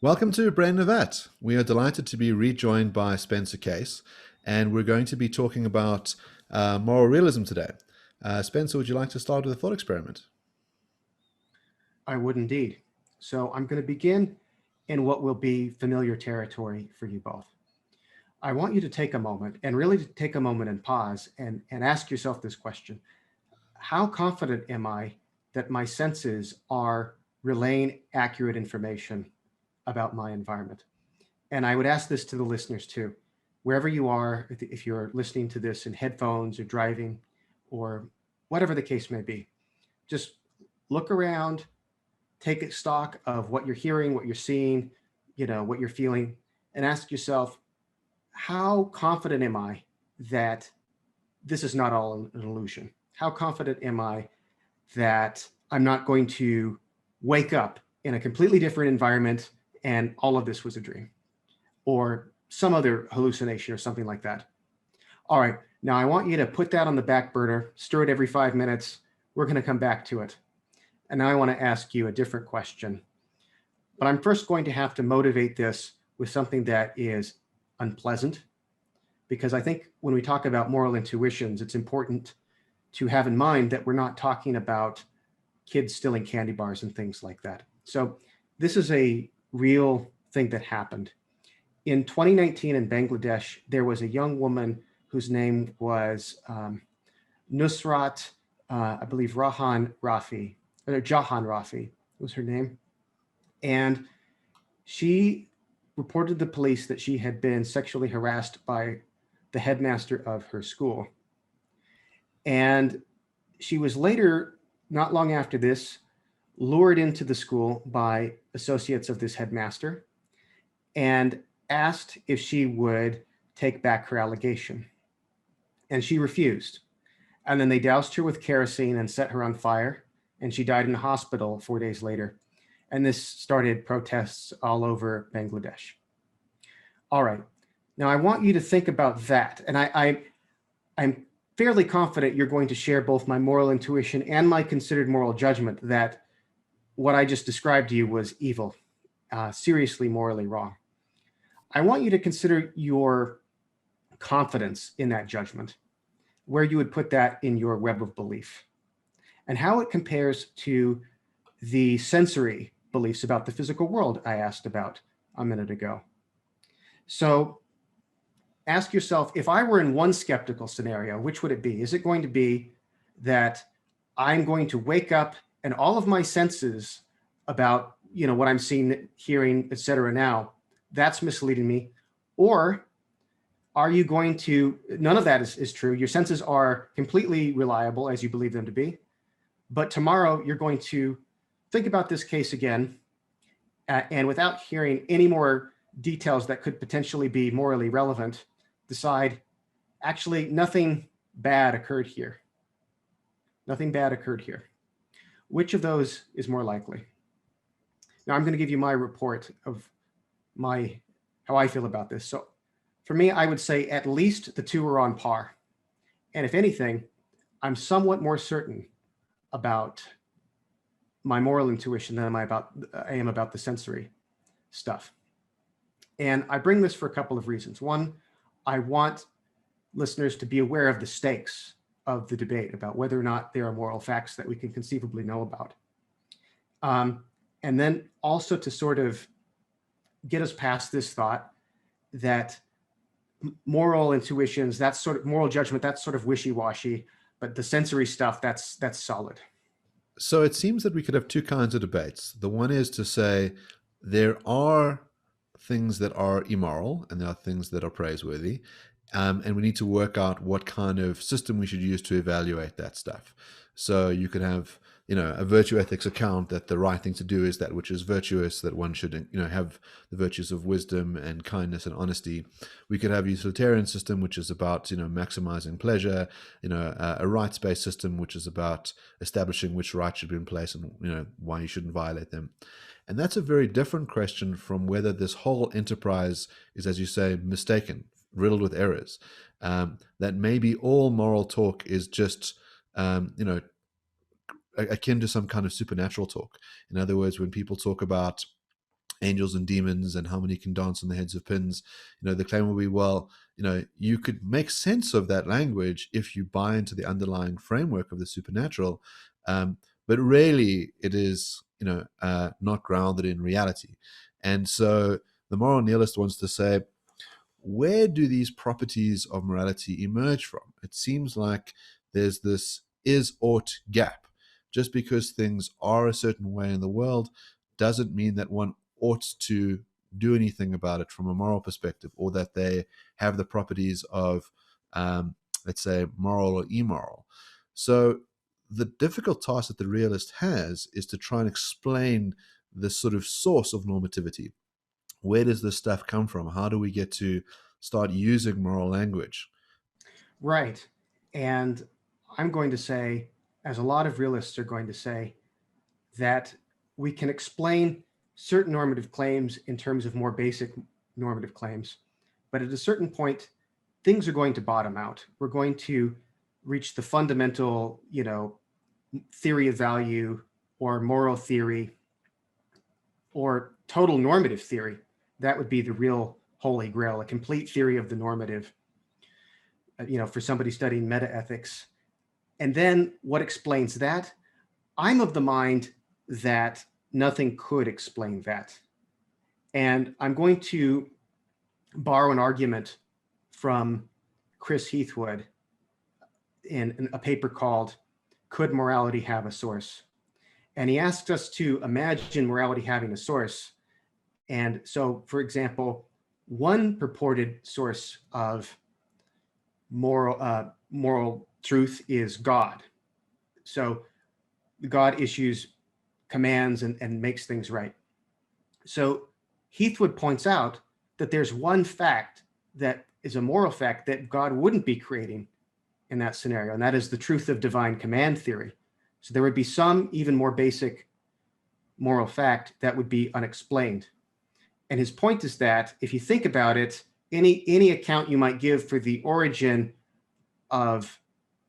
Welcome to Brain of That. We are delighted to be rejoined by Spencer Case, and we're going to be talking about moral realism today. Spencer, would you like to start with a thought experiment? I would indeed. So I'm going to begin in what will be familiar territory for you both. I want you to take a moment and really to take a moment and pause and ask yourself this question. How confident am I that my senses are relaying accurate information about my environment? And I would ask this to the listeners too. Wherever you are, if you're listening to this in headphones or driving or whatever the case may be, just look around, take a stock of what you're hearing, what you're seeing, what you're feeling, and ask yourself, how confident am I that this is not all an illusion? How confident am I that I'm not going to wake up in a completely different environment and all of this was a dream or some other hallucination or something like that? All right, now I want you to put that on the back burner, stir it every 5 minutes. We're going to come back to it. And now I want to ask you a different question. But I'm first going to have to motivate this with something that is unpleasant, because I think when we talk about moral intuitions, it's important to have in mind that we're not talking about kids stealing candy bars and things like that. So this is a real thing that happened. In 2019 in Bangladesh, there was a young woman whose name was Nusrat, I believe Jahan Rafi was her name. And she reported to the police that she had been sexually harassed by the headmaster of her school. And she was later, not long after this, lured into the school by associates of this headmaster and asked if she would take back her allegation. And she refused. And then they doused her with kerosene and set her on fire. And she died in the hospital 4 days later. And this started protests all over Bangladesh. All right. Now I want you to think about that. And I'm fairly confident you're going to share both my moral intuition and my considered moral judgment that what I just described to you was evil, seriously morally wrong. I want you to consider your confidence in that judgment, where you would put that in your web of belief, and how it compares to the sensory beliefs about the physical world I asked about a minute ago. So ask yourself, if I were in one skeptical scenario, which would it be? Is it going to be that I'm going to wake up and all of my senses about, what I'm seeing, hearing, etc. now, that's misleading me? Or are you going to, none of that is true. Your senses are completely reliable as you believe them to be. But tomorrow you're going to think about this case again, and without hearing any more details that could potentially be morally relevant, decide, actually, nothing bad occurred here. Nothing bad occurred here. Which of those is more likely? Now I'm going to give you my report of how I feel about this. So for me, I would say at least the two are on par. And if anything, I'm somewhat more certain about my moral intuition than I am about the sensory stuff. And I bring this for a couple of reasons. One, I want listeners to be aware of the stakes of the debate about whether or not there are moral facts that we can conceivably know about. And then also to sort of get us past this thought that moral intuitions, that's sort of moral judgment, that's sort of wishy-washy, but the sensory stuff, that's solid. So it seems that we could have two kinds of debates. The one is to say there are things that are immoral and there are things that are praiseworthy. And we need to work out what kind of system we should use to evaluate that stuff. So you could have, a virtue ethics account that the right thing to do is that which is virtuous, that one should, have the virtues of wisdom and kindness and honesty. We could have a utilitarian system, which is about, maximizing pleasure, a rights-based system, which is about establishing which rights should be in place and, why you shouldn't violate them. And that's a very different question from whether this whole enterprise is, as you say, mistaken, riddled with errors. That maybe all moral talk is just, akin to some kind of supernatural talk. In other words, when people talk about angels and demons and how many can dance on the heads of pins. The claim will be, well, you could make sense of that language if you buy into the underlying framework of the supernatural, but really it is, not grounded in reality. And so the moral nihilist wants to say, where do these properties of morality emerge from? It seems like there's this is-ought gap. Just because things are a certain way in the world doesn't mean that one ought to do anything about it from a moral perspective, or that they have the properties of, let's say, moral or immoral. So the difficult task that the realist has is to try and explain the sort of source of normativity. Where does this stuff come from? How do we get to start using moral language? Right. And I'm going to say, as a lot of realists are going to say, that we can explain certain normative claims in terms of more basic normative claims. But at a certain point, things are going to bottom out. We're going to reach the fundamental, theory of value or moral theory or total normative theory. That would be the real holy grail, a complete theory of the normative, for somebody studying metaethics. And then what explains that? I'm of the mind that nothing could explain that. And I'm going to borrow an argument from Chris Heathwood in a paper called Could Morality Have a Source? And he asks us to imagine morality having a source. And so, for example, one purported source of moral truth is God. So God issues commands and makes things right. So Heathwood points out that there's one fact that is a moral fact that God wouldn't be creating in that scenario, and that is the truth of divine command theory. So there would be some even more basic moral fact that would be unexplained. And his point is that if you think about it, any account you might give for the origin of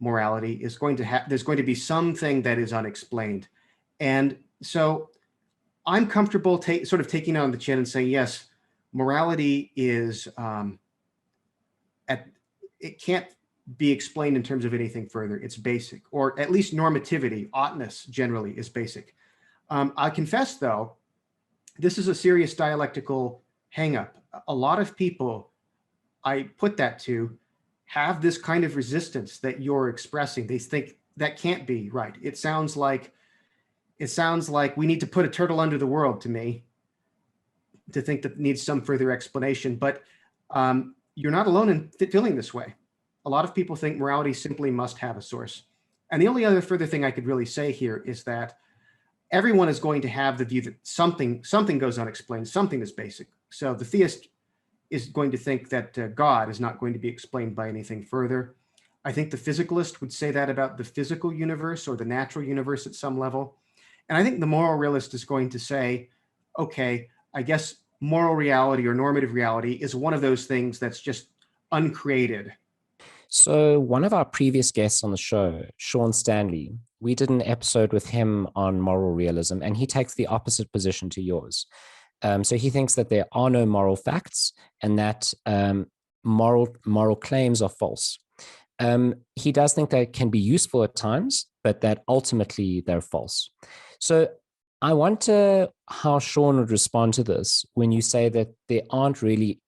morality is going to have, there's going to be something that is unexplained. And so I'm comfortable sort of taking on the chin and saying, yes, morality is, it can't be explained in terms of anything further. It's basic, or at least normativity, oughtness generally is basic. I confess, though, this is a serious dialectical hangup. A lot of people I put that to have this kind of resistance that you're expressing. They think that can't be right. It sounds like we need to put a turtle under the world, to me, to think that needs some further explanation. But you're not alone in feeling this way. A lot of people think morality simply must have a source. And the only other further thing I could really say here is that everyone is going to have the view that something goes unexplained, something is basic. So the theist is going to think that God is not going to be explained by anything further. I think the physicalist would say that about the physical universe or the natural universe at some level. And I think the moral realist is going to say, okay, I guess moral reality or normative reality is one of those things that's just uncreated. So one of our previous guests on the show, Shaun Stanley, we did an episode with him on moral realism, and he takes the opposite position to yours. So he thinks that there are no moral facts and that moral claims are false. He does think they can be useful at times, but that ultimately they're false. So I wonder how Shaun would respond to this when you say that there aren't really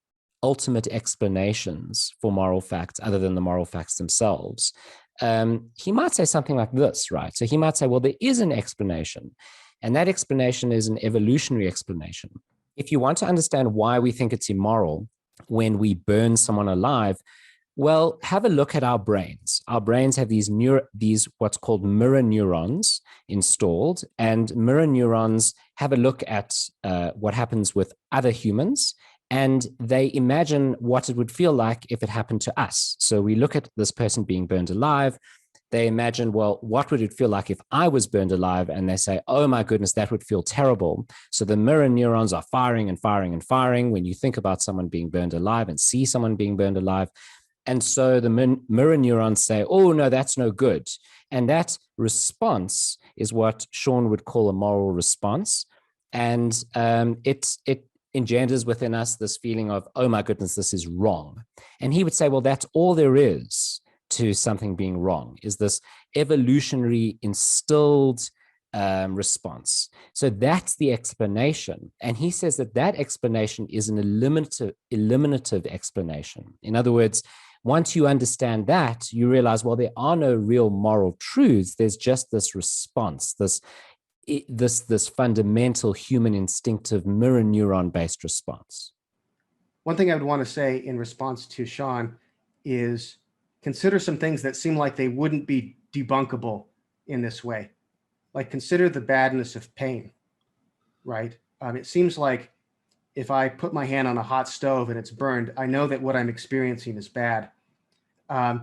ultimate explanations for moral facts other than the moral facts themselves. He might say something like this, right? So he might say, well, there is an explanation, and that explanation is an evolutionary explanation. If you want to understand why we think it's immoral when we burn someone alive, well, have a look at our brains. Our brains have these what's called mirror neurons installed, and mirror neurons have a look at what happens with other humans, and they imagine what it would feel like if it happened to us. So we look at this person being burned alive. They imagine, well, what would it feel like if I was burned alive? And they say, oh my goodness, that would feel terrible. So the mirror neurons are firing and firing and firing when you think about someone being burned alive and see someone being burned alive. And so the mirror neurons say, oh, no, that's no good. And that response is what Shaun would call a moral response. And it engenders within us this feeling of, oh my goodness, this is wrong. And he would say, well, that's all there is to something being wrong, is this evolutionary instilled response. So that's the explanation. And he says that that explanation is an eliminative explanation. In other words, once you understand that, you realize, well, there are no real moral truths. There's just this response, this fundamental human instinctive mirror neuron based response. One thing I would want to say in response to Shaun is consider some things that seem like they wouldn't be debunkable in this way. Like, consider the badness of pain, right? It seems like if I put my hand on a hot stove and it's burned, I know that what I'm experiencing is bad. And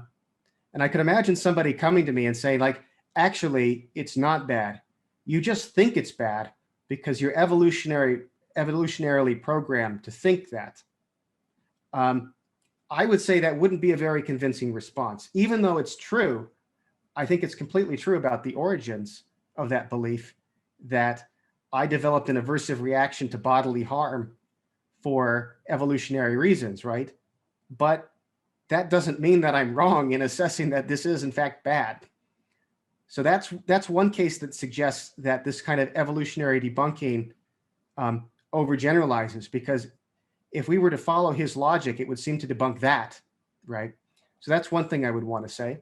I could imagine somebody coming to me and saying, like, actually, it's not bad. You just think it's bad because you're evolutionarily programmed to think that. I would say that wouldn't be a very convincing response. Even though it's true, I think it's completely true about the origins of that belief, that I developed an aversive reaction to bodily harm for evolutionary reasons, right? But that doesn't mean that I'm wrong in assessing that this is in fact bad. So that's one case that suggests that this kind of evolutionary debunking overgeneralizes, because if we were to follow his logic, it would seem to debunk that, right? So that's one thing I would want to say.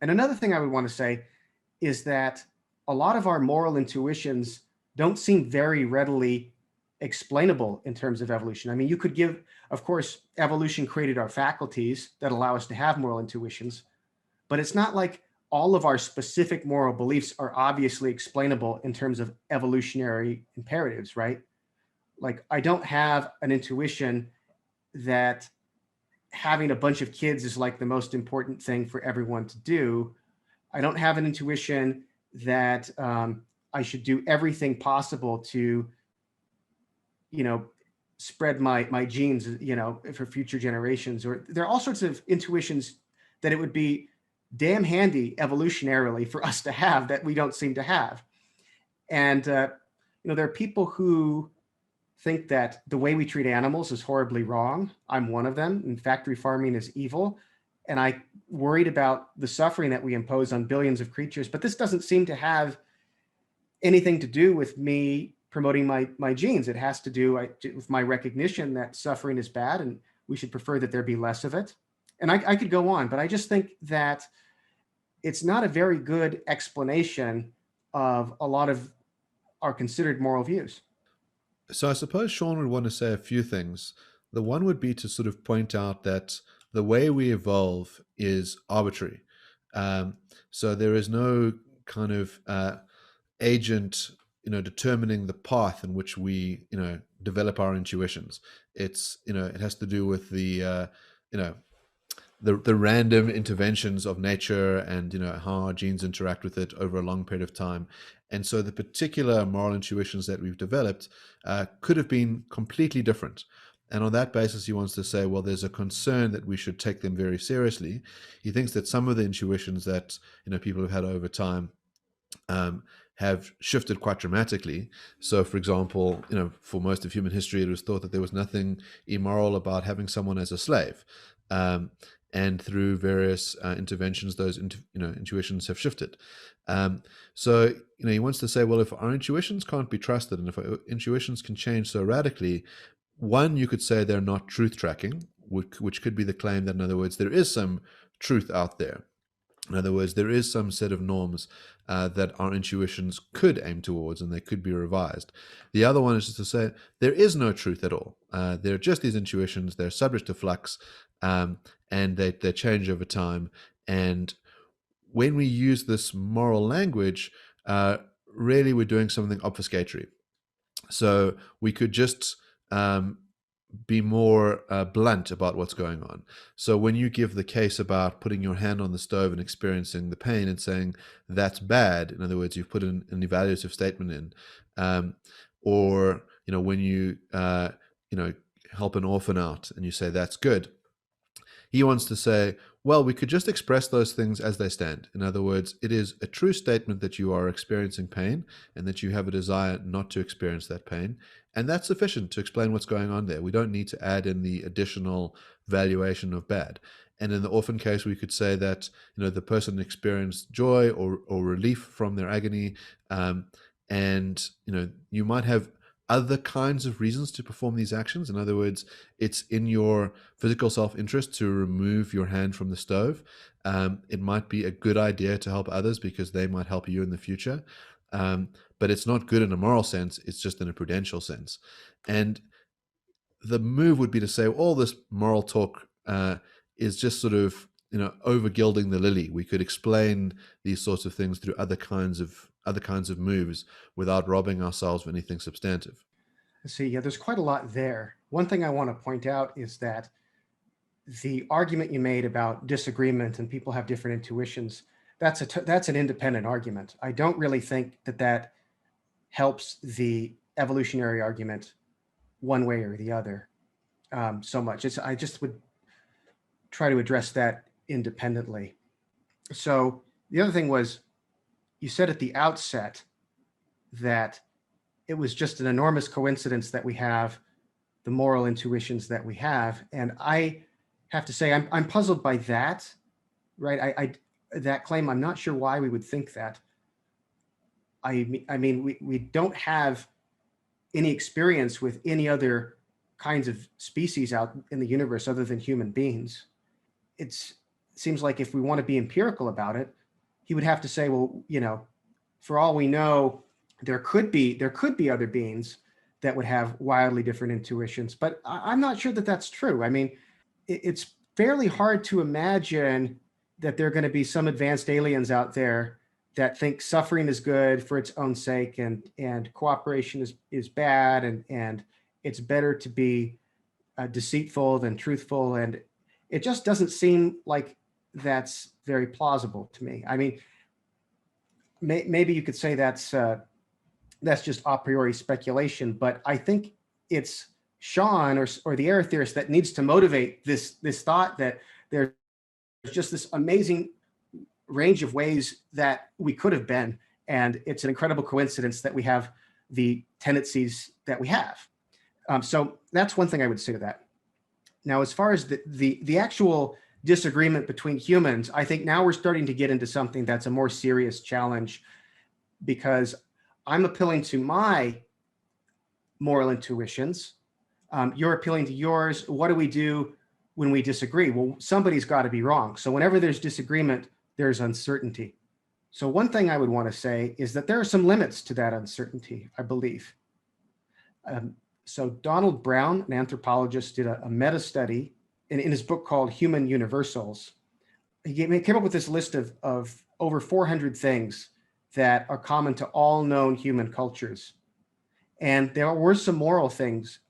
And another thing I would want to say is that a lot of our moral intuitions don't seem very readily explainable in terms of evolution. I mean, you could give, of course, evolution created our faculties that allow us to have moral intuitions, but it's not like all of our specific moral beliefs are obviously explainable in terms of evolutionary imperatives, right? Like, I don't have an intuition that having a bunch of kids is like the most important thing for everyone to do. I don't have an intuition that I should do everything possible to, spread my genes, for future generations. Or there are all sorts of intuitions that it would be damn handy evolutionarily for us to have that we don't seem to have. And, there are people who think that the way we treat animals is horribly wrong. I'm one of them. And factory farming is evil. And I worried about the suffering that we impose on billions of creatures. But this doesn't seem to have anything to do with me promoting my genes. It has to do with my recognition that suffering is bad and we should prefer that there be less of it. And I could go on, but I just think that it's not a very good explanation of a lot of our considered moral views. So I suppose Shaun would want to say a few things. The one would be to sort of point out that the way we evolve is arbitrary. So there is no kind of agent, determining the path in which we, develop our intuitions. It's, it has to do with the random interventions of nature and how our genes interact with it over a long period of time. And so the particular moral intuitions that we've developed could have been completely different. And on that basis, he wants to say, well, there's a concern that we should take them very seriously. He thinks that some of the intuitions that people have had over time have shifted quite dramatically. So, for example, for most of human history, it was thought that there was nothing immoral about having someone as a slave. And through various interventions, those intuitions have shifted. So he wants to say, well, if our intuitions can't be trusted, and if our intuitions can change so radically, one, you could say they're not truth tracking, which could be the claim that, in other words, there is some truth out there. In other words, there is some set of norms that our intuitions could aim towards, and they could be revised. The other one is just to say there is no truth at all. They're just these intuitions. They're subject to flux, and they change over time. And when we use this moral language, really we're doing something obfuscatory. So we could just be more blunt about what's going on. So when you give the case about putting your hand on the stove and experiencing the pain and saying that's bad, in other words, you've put an evaluative statement in, or when you help an orphan out and you say that's good, he wants to say, Well, we could just express those things as they stand. In other words, it is a true statement that you are experiencing pain and that you have a desire not to experience that pain. And that's sufficient to explain what's going on there. We don't need to add in the additional valuation of bad. And in the orphan case, we could say that the person experienced joy or relief from their agony, and you might have other kinds of reasons to perform these actions. In other words, it's in your physical self-interest to remove your hand from the stove. It might be a good idea to help others because they might help you in the future. But it's not good in a moral sense. It's just in a prudential sense. And the move would be to say all this moral talk is just sort of over gilding the lily. We could explain these sorts of things through other kinds of moves without robbing ourselves of anything substantive. See, yeah, there's quite a lot there. One thing I want to point out is that the argument you made about disagreement and people have different intuitions, that's an independent argument. I don't really think that helps the evolutionary argument one way or the other so much. I just would try to address that independently. So the other thing was, you said at the outset that it was just an enormous coincidence that we have the moral intuitions that we have. And I have to say, I'm puzzled by that, right? That claim, I'm not sure why we would think that. I mean, we don't have any experience with any other kinds of species out in the universe other than human beings. It seems like if we want to be empirical about it, he would have to say, well, for all we know, there could be other beings that would have wildly different intuitions, but I'm not sure that that's true. I mean, it's fairly hard to imagine that there are going to be some advanced aliens out there that think suffering is good for its own sake and cooperation is bad and it's better to be deceitful than truthful. And it just doesn't seem like that's very plausible to me. I mean, maybe you could say that's just a priori speculation, but I think it's Shaun or the error theorist that needs to motivate this thought that there's just this amazing range of ways that we could have been, and it's an incredible coincidence that we have the tendencies that we have. So that's one thing I would say to that. Now, as far as the actual disagreement between humans, I think now we're starting to get into something that's a more serious challenge, because I'm appealing to my moral intuitions. You're appealing to yours. What do we do when we disagree? Well, somebody's got to be wrong. So whenever there's disagreement, there's uncertainty. So one thing I would want to say is that there are some limits to that uncertainty, I believe. So Donald Brown, an anthropologist, did a meta study in his book called Human Universals. He came up with this list of over 400 things that are common to all known human cultures. And there were some moral things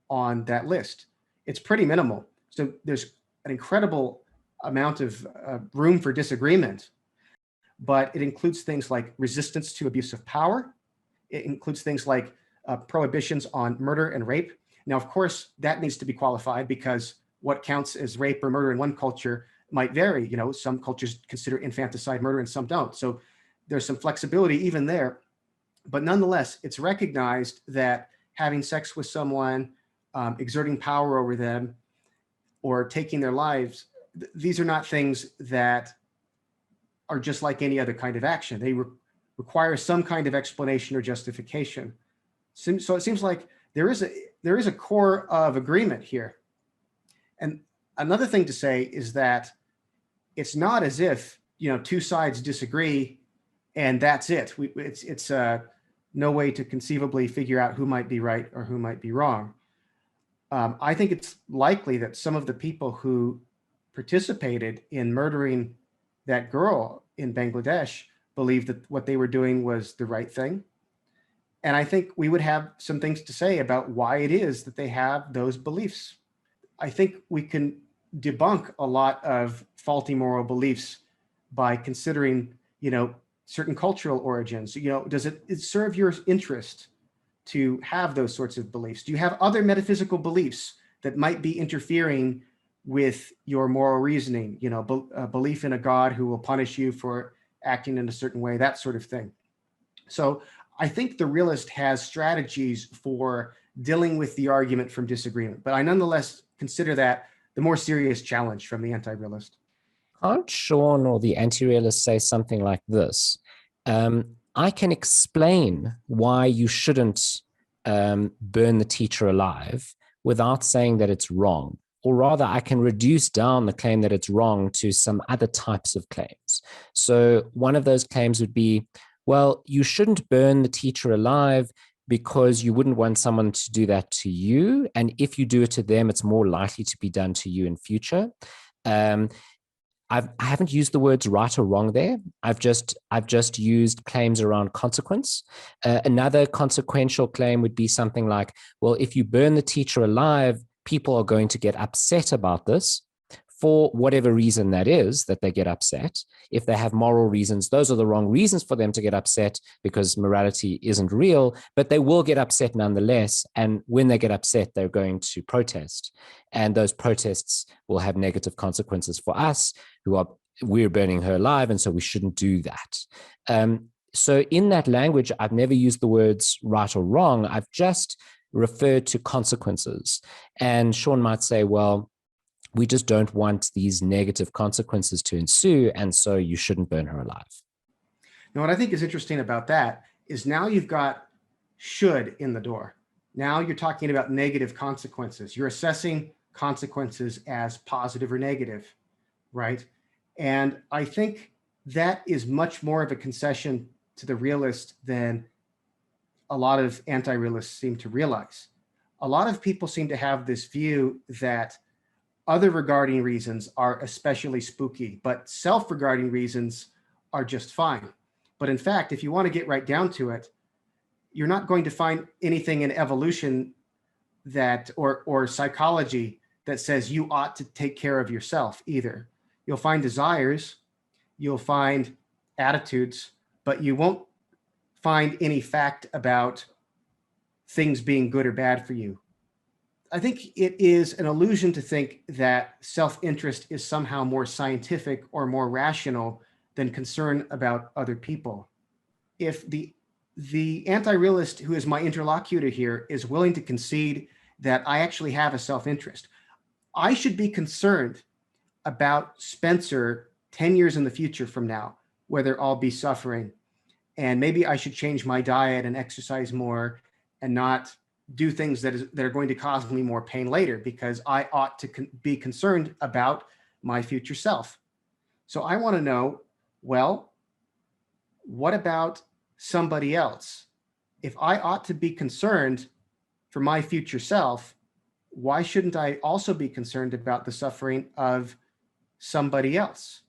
on that list. It's pretty minimal. So there's an incredible amount of room for disagreement, but it includes things like resistance to abuse of power. It includes things like prohibitions on murder and rape. Now, of course, that needs to be qualified, because what counts as rape or murder in one culture might vary. Some cultures consider infanticide murder and some don't. So there's some flexibility even there. But nonetheless, it's recognized that having sex with someone, exerting power over them, or taking their lives, these are not things that are just like any other kind of action. They require some kind of explanation or justification. So it seems like there is a core of agreement here. And another thing to say is that it's not as if two sides disagree and that's it. It's no way to conceivably figure out who might be right or who might be wrong. I think it's likely that some of the people who participated in murdering that girl in Bangladesh believed that what they were doing was the right thing. And I think we would have some things to say about why it is that they have those beliefs. I think we can debunk a lot of faulty moral beliefs by considering, certain cultural origins. Does it serve your interest to have those sorts of beliefs? Do you have other metaphysical beliefs that might be interfering with your moral reasoning, belief in a God who will punish you for acting in a certain way, that sort of thing. So I think the realist has strategies for dealing with the argument from disagreement, but I nonetheless consider that the more serious challenge from the anti-realist. Can't Shaun or the anti-realist say something like this? I can explain why you shouldn't burn the teacher alive without saying that it's wrong. Or rather, I can reduce down the claim that it's wrong to some other types of claims. So one of those claims would be, well, you shouldn't burn the teacher alive because you wouldn't want someone to do that to you. And if you do it to them, it's more likely to be done to you in future. I haven't used the words right or wrong there. I've just used claims around consequence. Another consequential claim would be something like, well, if you burn the teacher alive, people are going to get upset about this for whatever reason that is, that they get upset. If they have moral reasons, those are the wrong reasons for them to get upset because morality isn't real, but they will get upset nonetheless. And when they get upset, they're going to protest. And those protests will have negative consequences for us we're burning her alive. And so we shouldn't do that. So in that language, I've never used the words right or wrong. I've just referred to consequences. And Shaun might say, well, we just don't want these negative consequences to ensue, and so you shouldn't burn her alive. Now, what I think is interesting about that is now you've got should in the door. Now you're talking about negative consequences. You're assessing consequences as positive or negative, right? And I think that is much more of a concession to the realist than a lot of anti-realists seem to realize. A lot of people seem to have this view that other regarding reasons are especially spooky, but self-regarding reasons are just fine. But in fact, if you want to get right down to it, you're not going to find anything in evolution that or psychology that says you ought to take care of yourself either. You'll find desires, you'll find attitudes, but you won't find any fact about things being good or bad for you. I think it is an illusion to think that self-interest is somehow more scientific or more rational than concern about other people. If the anti-realist who is my interlocutor here is willing to concede that I actually have a self-interest, I should be concerned about Spencer 10 years in the future from now, whether I'll be suffering. And maybe I should change my diet and exercise more and not do things that are going to cause me more pain later, because I ought to be concerned about my future self. So I want to know, well, what about somebody else? If I ought to be concerned for my future self, why shouldn't I also be concerned about the suffering of somebody else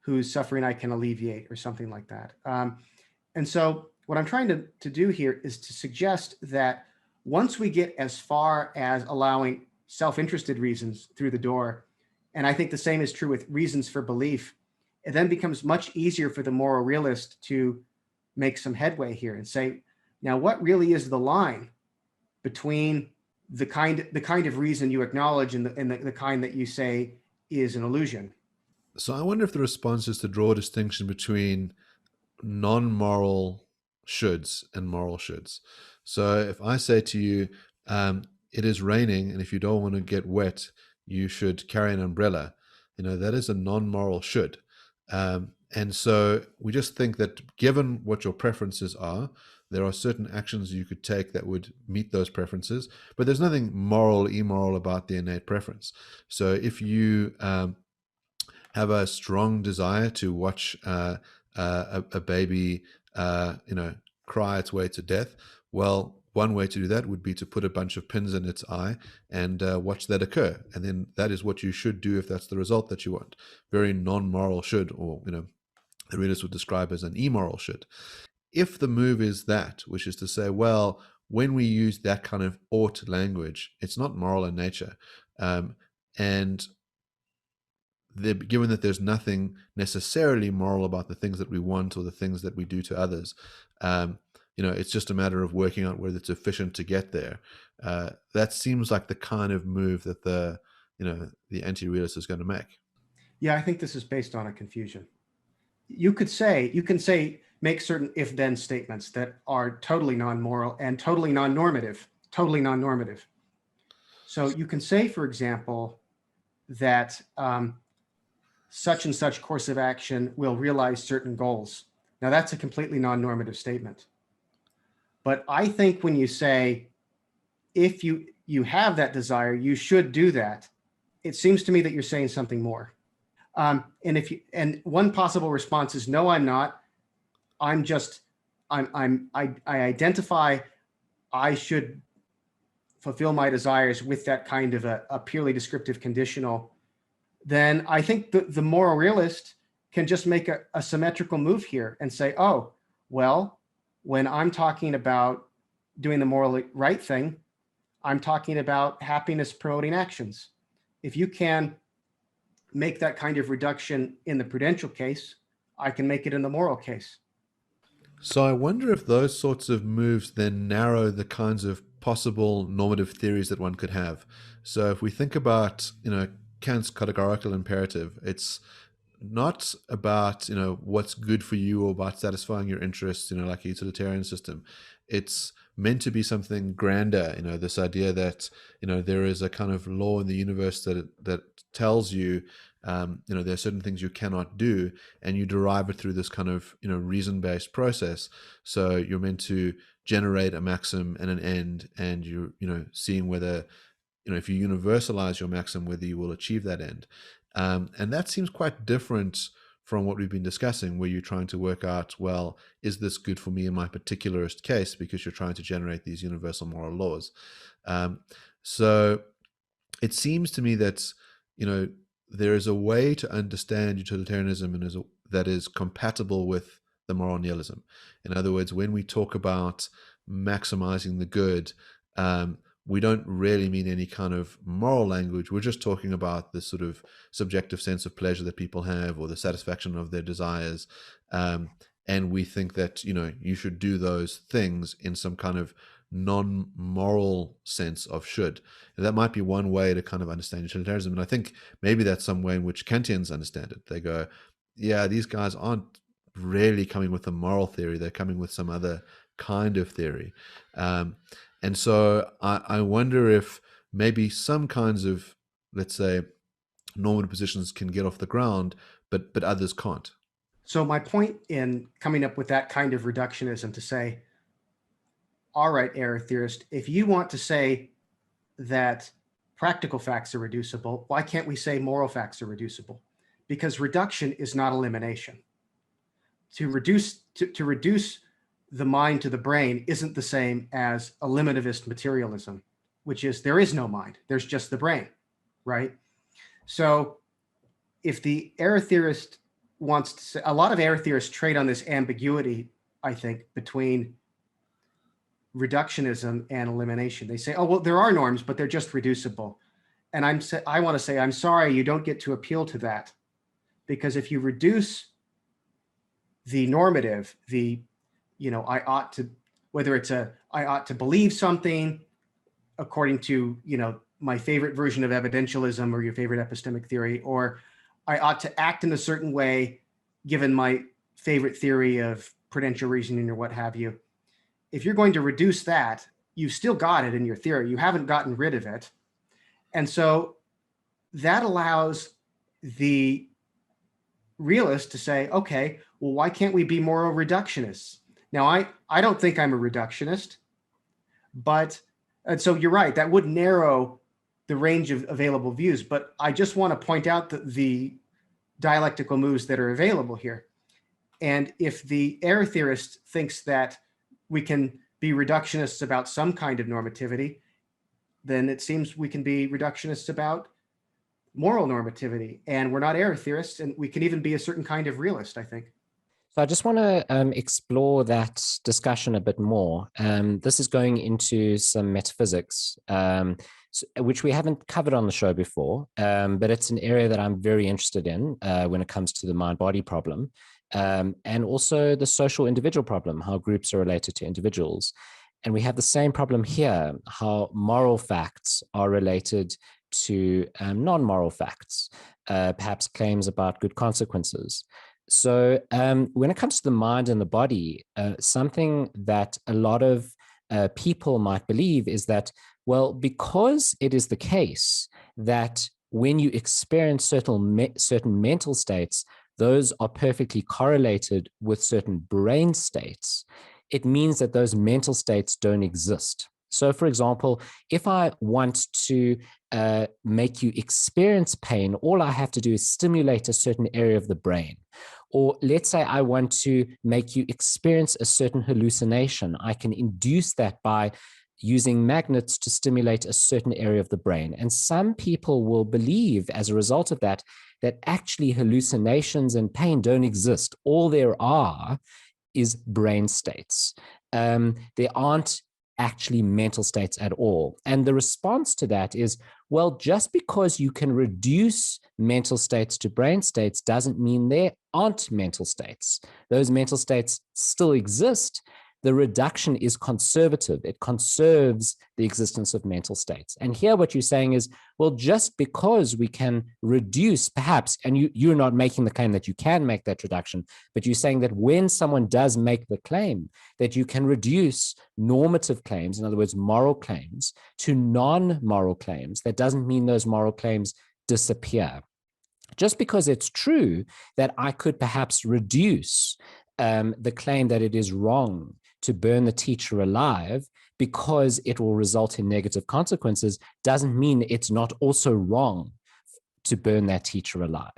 whose suffering I can alleviate or something like that? And so what I'm trying to do here is to suggest that once we get as far as allowing self-interested reasons through the door, and I think the same is true with reasons for belief, it then becomes much easier for the moral realist to make some headway here and say, now what really is the line between the kind of reason you acknowledge and the kind that you say is an illusion? So I wonder if the response is to draw a distinction between non-moral shoulds and moral shoulds. So if I say to you, it is raining, and if you don't want to get wet, you should carry an umbrella, that is a non-moral should. And so we just think that given what your preferences are, there are certain actions you could take that would meet those preferences, but there's nothing moral, immoral about the innate preference. So if you have a strong desire to watch a baby, cry its way to death, well, one way to do that would be to put a bunch of pins in its eye and watch that occur. And then that is what you should do if that's the result that you want. Very non-moral should, or, the readers would describe as an immoral should. If the move is that, which is to say, well, when we use that kind of ought language, it's not moral in nature. And given that there's nothing necessarily moral about the things that we want or the things that we do to others, it's just a matter of working out whether it's efficient to get there. That seems like the kind of move that the the anti-realist is going to make. Yeah, I think this is based on a confusion. You can say, make certain if-then statements that are totally non-moral and totally non-normative. So you can say, for example, that such and such course of action will realize certain goals. Now that's a completely non-normative statement. But I think when you say, if you have that desire, you should do that, it seems to me that you're saying something more. And one possible response is, no, I'm not. I identify I should fulfill my desires with that kind of a purely descriptive conditional. Then I think the moral realist can just make a symmetrical move here and say, oh, well, when I'm talking about doing the morally right thing, I'm talking about happiness promoting actions. If you can make that kind of reduction in the prudential case, I can make it in the moral case. So I wonder if those sorts of moves then narrow the kinds of possible normative theories that one could have. So if we think about, Kant's categorical imperative, it's not about, what's good for you or about satisfying your interests, like a utilitarian system. It's meant to be something grander, this idea that, there is a kind of law in the universe that tells you, there are certain things you cannot do, and you derive it through this kind of, reason-based process. So you're meant to generate a maxim and an end, and you're, seeing whether, if you universalize your maxim, whether you will achieve that end. And that seems quite different from what we've been discussing, where you're trying to work out, well, is this good for me in my particularist case, because you're trying to generate these universal moral laws. So it seems to me that, there is a way to understand utilitarianism and that is compatible with the moral nihilism. In other words, when we talk about maximizing the good, we don't really mean any kind of moral language. We're just talking about this sort of subjective sense of pleasure that people have, or the satisfaction of their desires. And we think that, you should do those things in some kind of non-moral sense of should. And that might be one way to kind of understand utilitarianism. And I think maybe that's some way in which Kantians understand it. They go, yeah, these guys aren't really coming with a moral theory. They're coming with some other kind of theory. And so I wonder if maybe some kinds of, let's say, normative positions can get off the ground, but others can't. So my point in coming up with that kind of reductionism to say, all right, error theorist, if you want to say that practical facts are reducible, why can't we say moral facts are reducible? Because reduction is not elimination. To reduce the mind to the brain isn't the same as eliminativist materialism, which is there is no mind, there's just the brain, right? So if the error theorist wants to say, a lot of error theorists trade on this ambiguity, I think, between reductionism and elimination. They say, oh, well, there are norms, but they're just reducible. And I want to say, I'm sorry, you don't get to appeal to that. Because if you reduce the normative, I ought to, whether it's I ought to believe something according to, my favorite version of evidentialism or your favorite epistemic theory, or I ought to act in a certain way given my favorite theory of prudential reasoning or what have you. If you're going to reduce that, you've still got it in your theory. You haven't gotten rid of it. And so that allows the realist to say, okay, well, why can't we be moral reductionists? Now, I don't think I'm a reductionist, and so you're right, that would narrow the range of available views, but I just want to point out the dialectical moves that are available here. And if the error theorist thinks that we can be reductionists about some kind of normativity, then it seems we can be reductionists about moral normativity. And we're not error theorists, and we can even be a certain kind of realist, I think. So I just want to explore that discussion a bit more. This is going into some metaphysics, which we haven't covered on the show before, but it's an area that I'm very interested in when it comes to the mind-body problem, and also the social individual problem, how groups are related to individuals. And we have the same problem here, how moral facts are related to non-moral facts, perhaps claims about good consequences. So when it comes to the mind and the body, something that a lot of people might believe is that, well, because it is the case that when you experience certain mental states, those are perfectly correlated with certain brain states, it means that those mental states don't exist. So, for example, if I want to make you experience pain, all I have to do is stimulate a certain area of the brain. Or let's say I want to make you experience a certain hallucination. I can induce that by using magnets to stimulate a certain area of the brain. And some people will believe as a result of that, that actually hallucinations and pain don't exist. All there are is brain states. There aren't actually mental states at all. And the response to that is, well, just because you can reduce mental states to brain states doesn't mean there aren't mental states. Those mental states still exist. The reduction is conservative. It conserves the existence of mental states. And here what you're saying is, well, just because we can reduce perhaps, and you're not making the claim that you can make that reduction, but you're saying that when someone does make the claim that you can reduce normative claims, in other words, moral claims, to non-moral claims, that doesn't mean those moral claims disappear. Just because it's true that I could perhaps reduce the claim that it is wrong to burn the teacher alive because it will result in negative consequences doesn't mean it's not also wrong to burn that teacher alive.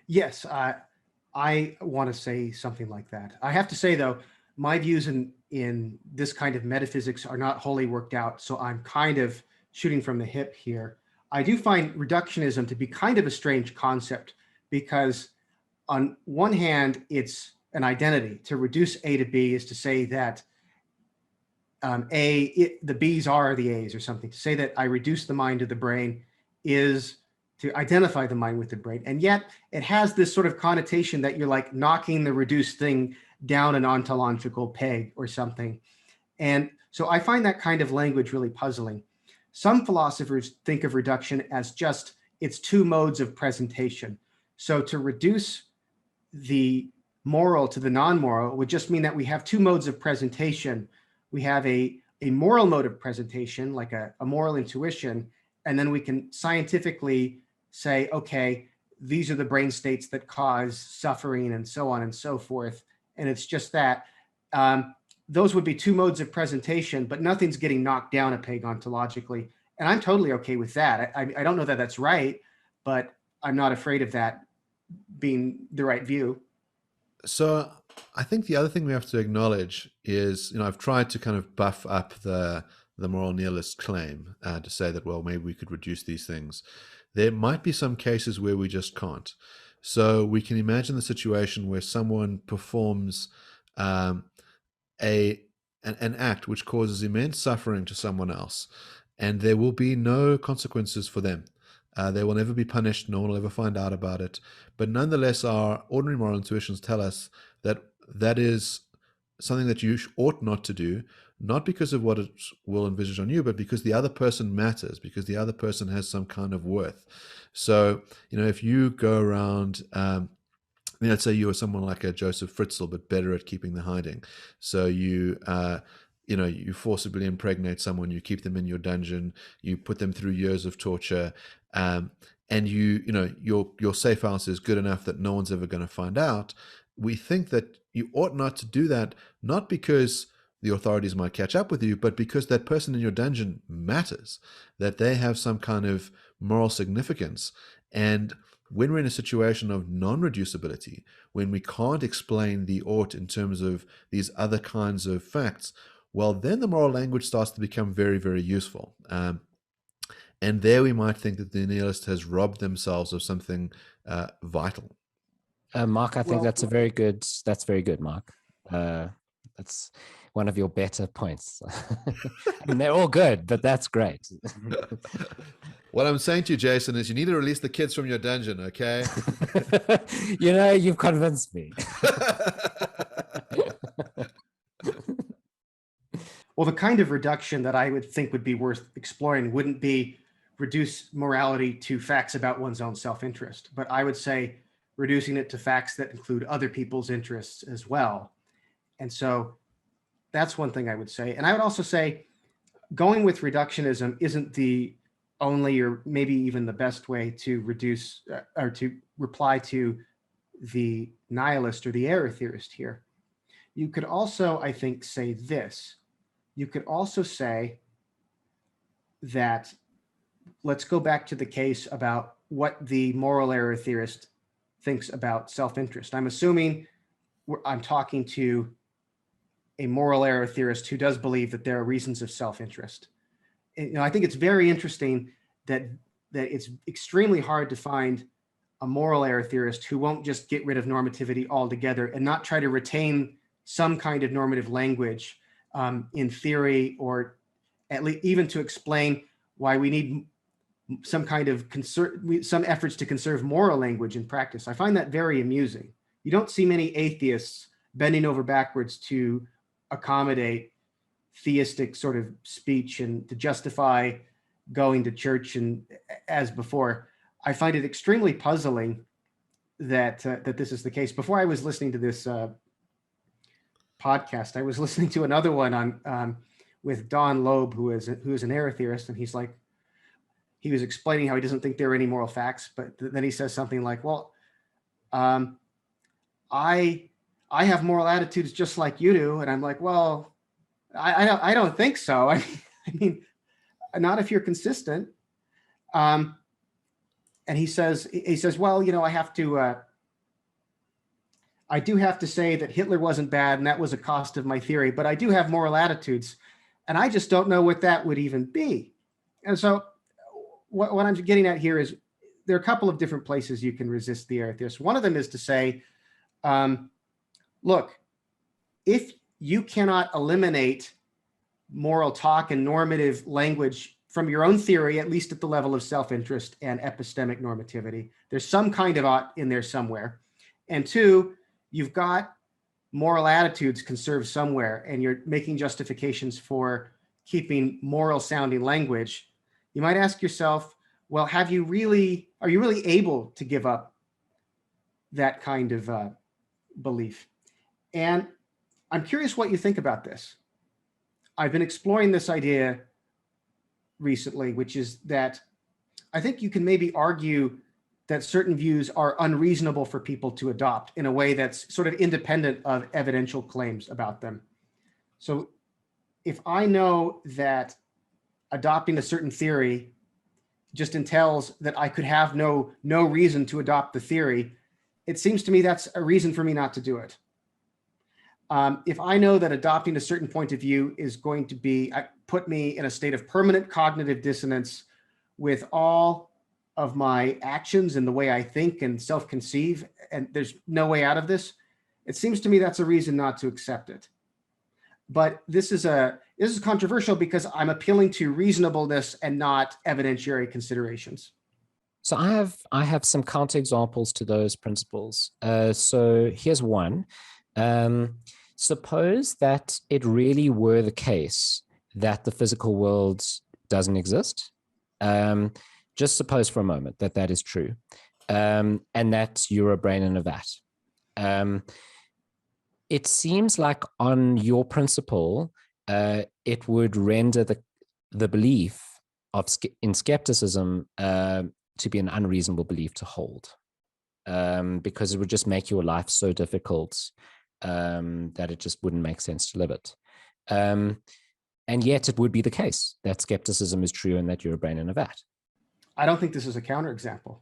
Yes, I want to say something like that. I have to say, though, my views in this kind of metaphysics are not wholly worked out, so I'm kind of shooting from the hip here. I do find reductionism to be kind of a strange concept because on one hand, it's an identity. To reduce A to B is to say that the B's are the A's or something. To say that I reduce the mind to the brain is to identify the mind with the brain. And yet it has this sort of connotation that you're like knocking the reduced thing down an ontological peg or something. And so I find that kind of language really puzzling. Some philosophers think of reduction as just its two modes of presentation. So to reduce the moral to the non-moral would just mean that we have two modes of presentation. We have a moral mode of presentation, like a moral intuition, and then we can scientifically say, okay, these are the brain states that cause suffering and so on and so forth. And it's just that. Those would be two modes of presentation, but nothing's getting knocked down a peg ontologically. And I'm totally okay with that. I don't know that that's right, but I'm not afraid of that being the right view. So I think the other thing we have to acknowledge is, I've tried to kind of buff up the moral nihilist claim to say that, well, maybe we could reduce these things. There might be some cases where we just can't. So we can imagine the situation where someone performs an act which causes immense suffering to someone else, and there will be no consequences for them. They will never be punished. No one will ever find out about it. But nonetheless, our ordinary moral intuitions tell us that that is something that you ought not to do, not because of what it will envisage on you, but because the other person matters, because the other person has some kind of worth. So, if you go around, let's say you are someone like a Joseph Fritzl, but better at keeping the hiding. So you forcibly impregnate someone, you keep them in your dungeon, you put them through years of torture, and your safe house is good enough that no one's ever going to find out. We think that you ought not to do that, not because the authorities might catch up with you, but because that person in your dungeon matters, that they have some kind of moral significance. And when we're in a situation of non-reducibility, when we can't explain the ought in terms of these other kinds of facts, well, then the moral language starts to become very, very useful. And there we might think that the nihilist has robbed themselves of something vital. Mark, I think that's very good, Mark. That's one of your better points. I mean, they're all good, but that's great. What I'm saying to you, Jason, is you need to release the kids from your dungeon, okay? You've convinced me. Well, the kind of reduction that I would think would be worth exploring wouldn't be reduce morality to facts about one's own self-interest, but I would say reducing it to facts that include other people's interests as well. And so that's one thing I would say. And I would also say going with reductionism isn't the only or maybe even the best way to reduce or to reply to the nihilist or the error theorist here. You could also, I think, say this. You could also say that, let's go back to the case about what the moral error theorist thinks about self-interest. I'm assuming I'm talking to a moral error theorist who does believe that there are reasons of self-interest. I think it's very interesting that it's extremely hard to find a moral error theorist who won't just get rid of normativity altogether and not try to retain some kind of normative language in theory, or at least even to explain why we need some kind of some efforts to conserve moral language in practice. I find that very amusing. You don't see many atheists bending over backwards to accommodate theistic sort of speech and to justify going to church and as before. I find it extremely puzzling that that this is the case. Before I was listening to this podcast, I was listening to another one on with Don Loeb, who is an error theorist, and he's like, he was explaining how he doesn't think there are any moral facts, but then he says something like, "Well, I have moral attitudes just like you do," and I'm like, "Well, I don't think so. I mean, not if you're consistent." And he says, "Well, you know, I do have to say that Hitler wasn't bad, and that was a cost of my theory, but I do have moral attitudes, and I just don't know what that would even be." And so what I'm getting at here is there are a couple of different places you can resist the error theorist. One of them is to say, look, if you cannot eliminate moral talk and normative language from your own theory, at least at the level of self-interest and epistemic normativity, there's some kind of ought in there somewhere. And two, you've got moral attitudes conserved somewhere, and you're making justifications for keeping moral sounding language. You might ask yourself, well, are you really able to give up that kind of belief? And I'm curious what you think about this. I've been exploring this idea recently, which is that I think you can maybe argue that certain views are unreasonable for people to adopt in a way that's sort of independent of evidential claims about them. So if I know that adopting a certain theory just entails that I could have no reason to adopt the theory, it seems to me that's a reason for me not to do it. If I know that adopting a certain point of view is going to put me in a state of permanent cognitive dissonance with all of my actions and the way I think and self-conceive, and there's no way out of this, it seems to me that's a reason not to accept it. But this is controversial because I'm appealing to reasonableness and not evidentiary considerations. So I have some counterexamples to those principles. So here's one. Suppose that it really were the case that the physical world doesn't exist. Just suppose for a moment that that is true, and that you're a brain in a vat. It seems like on your principle, it would render the belief in skepticism to be an unreasonable belief to hold, because it would just make your life so difficult that it just wouldn't make sense to live it. And yet it would be the case that skepticism is true and that you're a brain in a vat. I don't think this is a counterexample.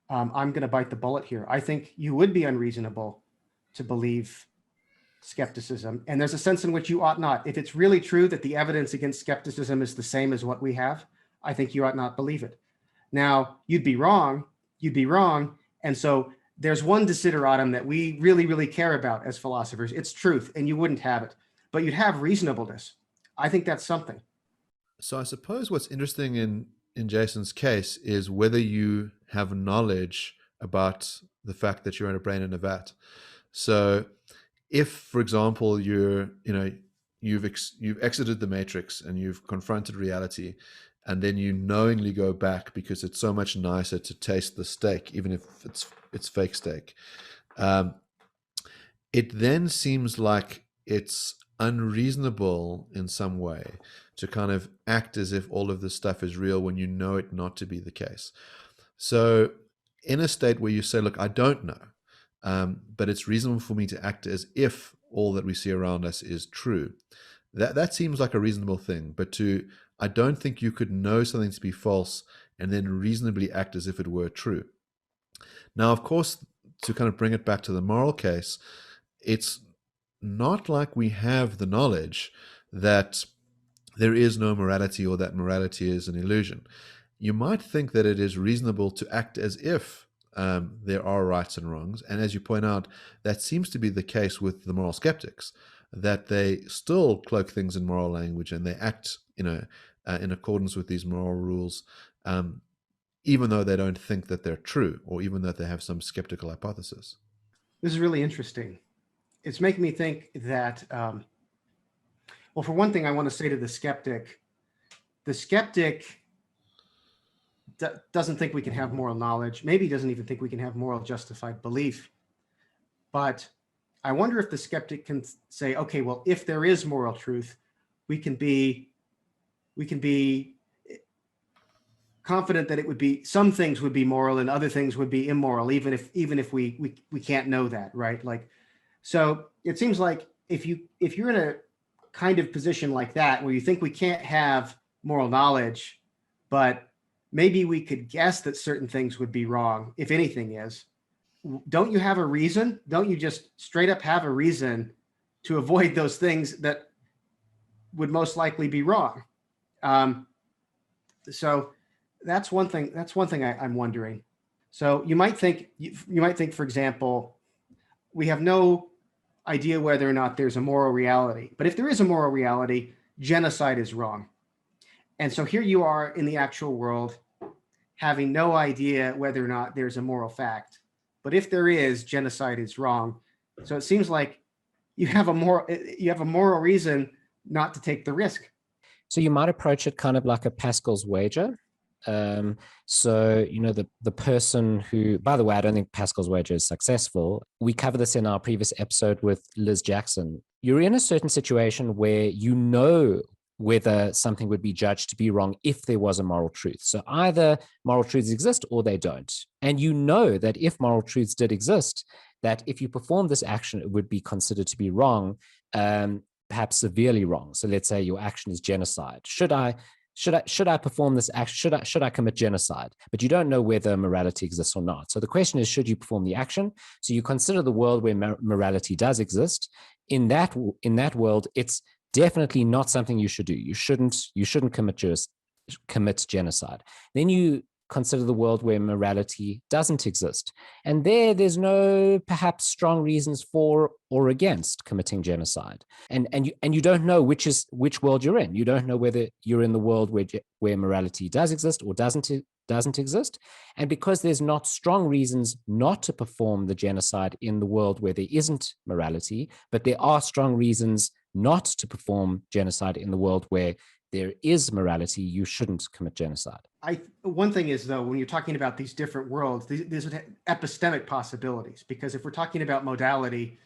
I'm going to bite the bullet here. I think you would be unreasonable to believe skepticism, and there's a sense in which you ought not. If it's really true that the evidence against skepticism is the same as what we have, I think you ought not believe it. Now, you'd be wrong, and so there's one desideratum that we really, really care about as philosophers. It's truth, and you wouldn't have it, but you'd have reasonableness. I think that's something. So I suppose what's interesting in Jason's case is whether you have knowledge about the fact that you're in a brain in a vat. So if, for example, you've exited the matrix and you've confronted reality, and then you knowingly go back because it's so much nicer to taste the steak, even if it's fake steak. It then seems like it's unreasonable in some way to kind of act as if all of this stuff is real when you know it not to be the case. So, in a state where you say, look, I don't know, but it's reasonable for me to act as if all that we see around us is true, that seems like a reasonable thing. But I don't think you could know something to be false and then reasonably act as if it were true. Now, of course, to kind of bring it back to the moral case, it's not like we have the knowledge that there is no morality or that morality is an illusion. You might think that it is reasonable to act as if there are rights and wrongs. And as you point out, that seems to be the case with the moral skeptics, that they still cloak things in moral language and they act, in accordance with these moral rules, even though they don't think that they're true, or even though they have some skeptical hypothesis. This is really interesting. It's making me think that, well, for one thing, I want to say to the skeptic doesn't think we can have moral knowledge. Maybe doesn't even think we can have moral justified belief. But I wonder if the skeptic can say, okay, well, if there is moral truth, we can be confident that it would be, some things would be moral and other things would be immoral, even if we can't know that, right? Like, so it seems like if you're in a kind of position like that, where you think we can't have moral knowledge, but maybe we could guess that certain things would be wrong, if anything is, don't you have a reason? Don't you just straight up have a reason to avoid those things that would most likely be wrong? So that's one thing. That's one thing I'm wondering. So you might think, for example, we have no idea whether or not there's a moral reality. But if there is a moral reality, genocide is wrong. And so here you are in the actual world, having no idea whether or not there's a moral fact. But if there is, genocide is wrong. So it seems like you have a moral reason not to take the risk. So you might approach it kind of like a Pascal's wager. So, the person who, by the way, I don't think Pascal's wager is successful. We covered this in our previous episode with Liz Jackson. You're in a certain situation where you know whether something would be judged to be wrong if there was a moral truth. So either moral truths exist or they don't. And you know that if moral truths did exist, that if you perform this action, it would be considered to be wrong, perhaps severely wrong. So let's say your action is genocide. Should I perform this action? Should I commit genocide? But you don't know whether morality exists or not. So the question is, should you perform the action? So you consider the world where morality does exist. In that world, it's definitely not something you should do. You shouldn't commit genocide. Then you consider the world where morality doesn't exist. And there's no perhaps strong reasons for or against committing genocide. And you don't know which world you're in. You don't know whether you're in the world where morality does exist or doesn't exist. And because there's not strong reasons not to perform the genocide in the world where there isn't morality, but there are strong reasons not to perform genocide in the world where there is morality, you shouldn't commit genocide. One thing is, though, when you're talking about these different worlds, there's epistemic possibilities, because if we're talking about modality,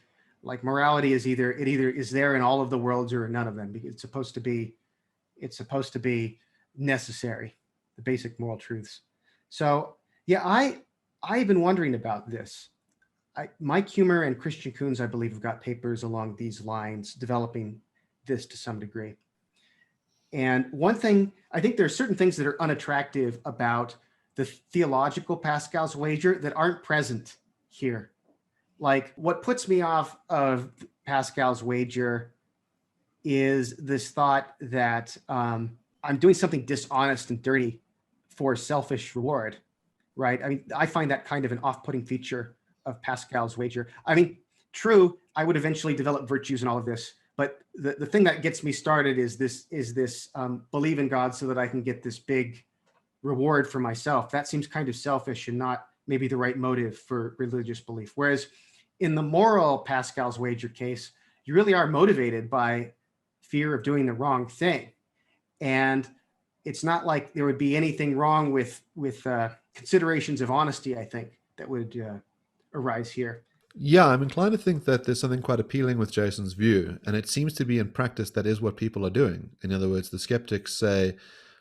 like morality is either is there in all of the worlds or in none of them, because it's supposed to be necessary, the basic moral truths. So yeah, I've been wondering about this. Mike Humer and Christian Coons, I believe, have got papers along these lines, developing this to some degree. And one thing, I think there are certain things that are unattractive about the theological Pascal's wager that aren't present here. Like, what puts me off of Pascal's wager is this thought that I'm doing something dishonest and dirty for selfish reward, right? I mean, I find that kind of an off-putting feature of Pascal's wager. I mean, true, I would eventually develop virtues and all of this, but the thing that gets me started is this believe in God so that I can get this big reward for myself. That seems kind of selfish and not maybe the right motive for religious belief. Whereas in the moral Pascal's wager case, you really are motivated by fear of doing the wrong thing. And it's not like there would be anything wrong with considerations of honesty, I think, that would arise here. Yeah, I'm inclined to think that there's something quite appealing with Jason's view, and it seems to be in practice that is what people are doing. In other words, the skeptics say,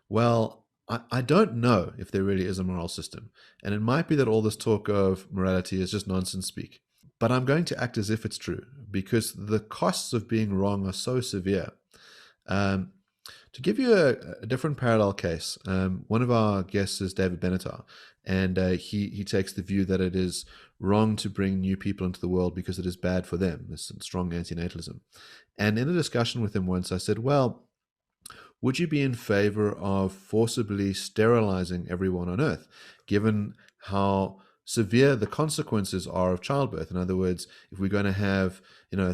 well, I don't know if there really is a moral system, and it might be that all this talk of morality is just nonsense speak. But I'm going to act as if it's true, because the costs of being wrong are so severe. Um, to give you a different parallel case, one of our guests is David Benatar, and he takes the view that it is wrong to bring new people into the world because it is bad for them. This strong anti-natalism. And in a discussion with him once, I said, well, would you be in favor of forcibly sterilizing everyone on Earth, given how severe the consequences are of childbirth? In other words, if we're going to have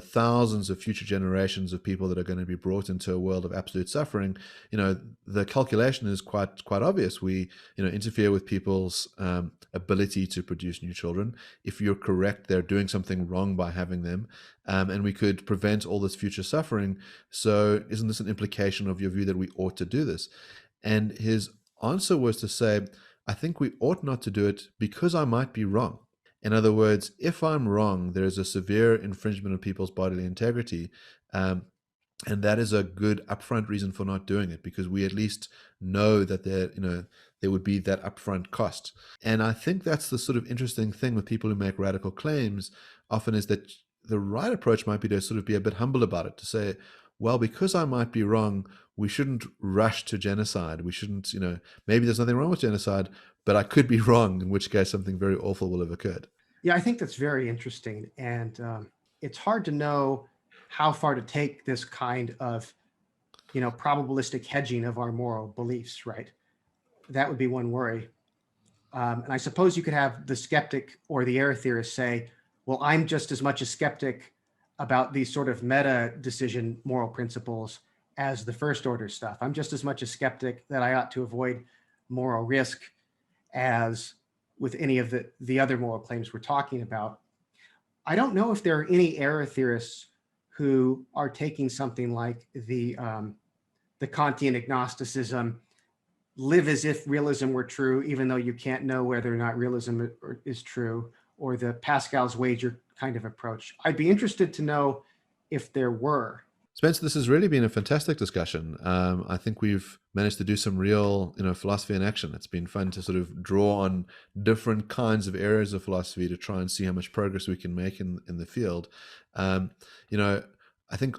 thousands of future generations of people that are going to be brought into a world of absolute suffering, the calculation is quite obvious. We interfere with people's ability to produce new children. If you're correct, they're doing something wrong by having them, and we could prevent all this future suffering. So isn't this an implication of your view that we ought to do this? And his answer was to say, I think we ought not to do it because I might be wrong. In other words, if I'm wrong, there is a severe infringement of people's bodily integrity, and that is a good upfront reason for not doing it, because we at least know that there would be that upfront cost. And I think that's the sort of interesting thing with people who make radical claims often, is that the right approach might be to sort of be a bit humble about it, to say, well, because I might be wrong, we shouldn't rush to genocide. We shouldn't, maybe there's nothing wrong with genocide, but I could be wrong, in which case something very awful will have occurred. Yeah, I think that's very interesting. And it's hard to know how far to take this kind of, probabilistic hedging of our moral beliefs, right? That would be one worry. And I suppose you could have the skeptic or the error theorist say, well, I'm just as much a skeptic about these sort of meta decision moral principles as the first order stuff. I'm just as much a skeptic that I ought to avoid moral risk as with any of the other moral claims we're talking about. I don't know if there are any error theorists who are taking something like the Kantian agnosticism, live as if realism were true, even though you can't know whether or not realism is true, or the Pascal's wager kind of approach. I'd be interested to know if there were. Spencer, this has really been a fantastic discussion. I think we've managed to do some real, philosophy in action. It's been fun to sort of draw on different kinds of areas of philosophy to try and see how much progress we can make in the field. I think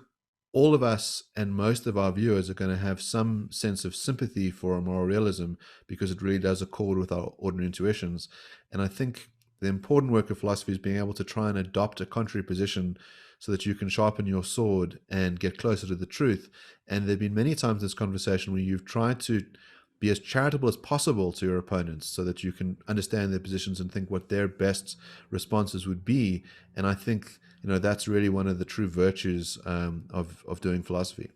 all of us and most of our viewers are going to have some sense of sympathy for moral realism, because it really does accord with our ordinary intuitions. And I think the important work of philosophy is being able to try and adopt a contrary position so that you can sharpen your sword and get closer to the truth. And there have been many times in this conversation where you've tried to be as charitable as possible to your opponents so that you can understand their positions and think what their best responses would be. And I think that's really one of the true virtues of doing philosophy.